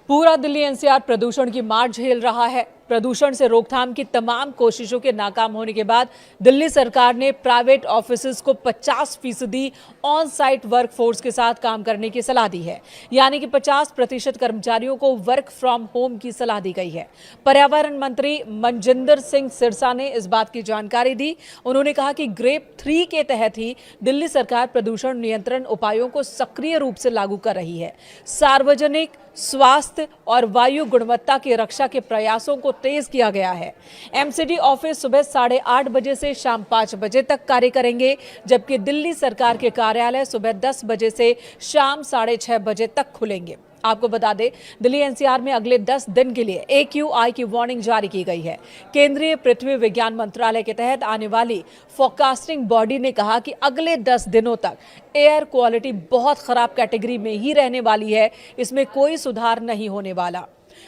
पूरा दिल्ली एनसीआर प्रदूषण की मार झेल रहा है। प्रदूषण से रोकथाम की तमाम कोशिशों के नाकाम होने के बाद दिल्ली सरकार ने प्राइवेट ऑफिसेज को 50% ऑन साइट वर्क फोर्स के साथ काम करने की सलाह दी है। यानी कि 50% कर्मचारियों को वर्क फ्रॉम होम की सलाह दी गई है। पर्यावरण मंत्री मनजिंदर सिंह सिरसा ने इस बात की जानकारी दी। उन्होंने कहा कि ग्रेप 3 के तहत ही दिल्ली सरकार प्रदूषण नियंत्रण उपायों को सक्रिय रूप से लागू कर रही है। सार्वजनिक स्वास्थ्य और वायु गुणवत्ता की रक्षा के प्रयासों को तेज किया गया है। एमसीडी ऑफिस सुबह 8:30 बजे से शाम 5 बजे तक कार्य करेंगे, जबकि दिल्ली सरकार के कार्यालय सुबह 10 बजे से शाम 6:30 बजे तक खुलेंगे। आपको बता दें, दिल्ली एनसीआर में अगले 10 दिन के लिए AQI की वार्निंग जारी की गई है। केंद्रीय पृथ्वी विज्ञान मंत्रालय के तहत आने वाली फोरकास्टिंग बॉडी ने कहा कि अगले 10 दिनों तक एयर क्वालिटी बहुत खराब कैटेगरी में ही रहने वाली है, इसमें कोई सुधार नहीं होने वाला।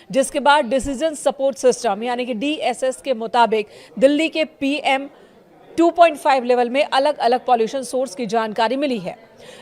जिसके बाद डिसीजन सपोर्ट सिस्टम यानी कि DSS के मुताबिक दिल्ली के PM 2.5 लेवल में अलग अलग पॉल्यूशन सोर्स की जानकारी मिली है।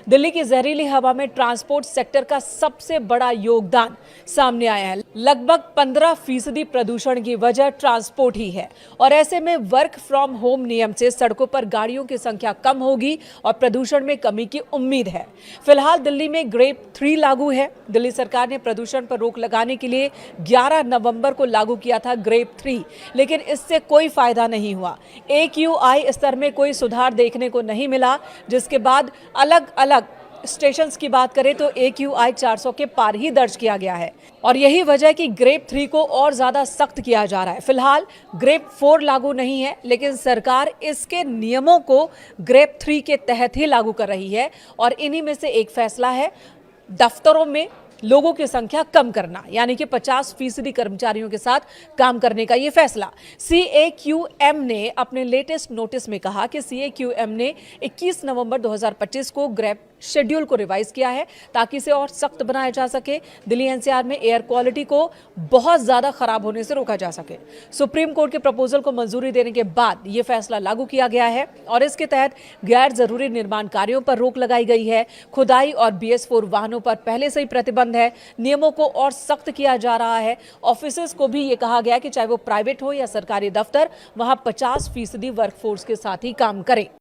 दिल्ली की जहरीली हवा में ट्रांसपोर्ट सेक्टर का सबसे बड़ा योगदान सामने आया है। लगभग 15% प्रदूषण की वजह ट्रांसपोर्ट ही है और ऐसे में वर्क फ्रॉम होम नियम से सड़कों पर गाड़ियों की संख्या कम होगी और प्रदूषण में कमी की उम्मीद है। फिलहाल दिल्ली में ग्रेप 3 लागू है। दिल्ली सरकार ने प्रदूषण पर रोक लगाने के लिए 11 नवंबर को लागू किया था ग्रेप 3, लेकिन इससे कोई फायदा नहीं हुआ। AQI स्तर में कोई सुधार देखने को नहीं मिला, जिसके बाद अलग अलग स्टेशंस की बात करें तो AQI 400 के पार ही दर्ज किया गया है और यही वजह कि ग्रेप 3 को और ज्यादा सख्त किया जा रहा है। फिलहाल ग्रेप 4 लागू नहीं है, लेकिन सरकार इसके नियमों को ग्रेप 3 के तहत ही लागू कर रही है और इन्हीं में से एक फैसला है दफ्तरों में लोगों की संख्या कम करना, यानी कि 50% कर्मचारियों के साथ काम करने का ये फैसला। CAQM ने अपने लेटेस्ट नोटिस में कहा कि CAQM ने 21 नवंबर 2025 को ग्रेप शेड्यूल को रिवाइज किया है ताकि इसे और सख्त बनाया जा सके। दिल्ली एनसीआर में एयर क्वालिटी को बहुत ज्यादा खराब होने से रोका जा सके। सुप्रीम कोर्ट के प्रपोजल को मंजूरी देने के बाद यह फैसला लागू किया गया है और इसके तहत गैर जरूरी निर्माण कार्यों पर रोक लगाई गई है। खुदाई और BS4 वाहनों पर पहले से ही प्रतिबंध है। नियमों को और सख्त किया जा रहा है। ऑफिसेज को भी ये कहा गया कि चाहे वो प्राइवेट हो या सरकारी दफ्तर, वहां 50% वर्कफोर्स के साथ ही काम करें।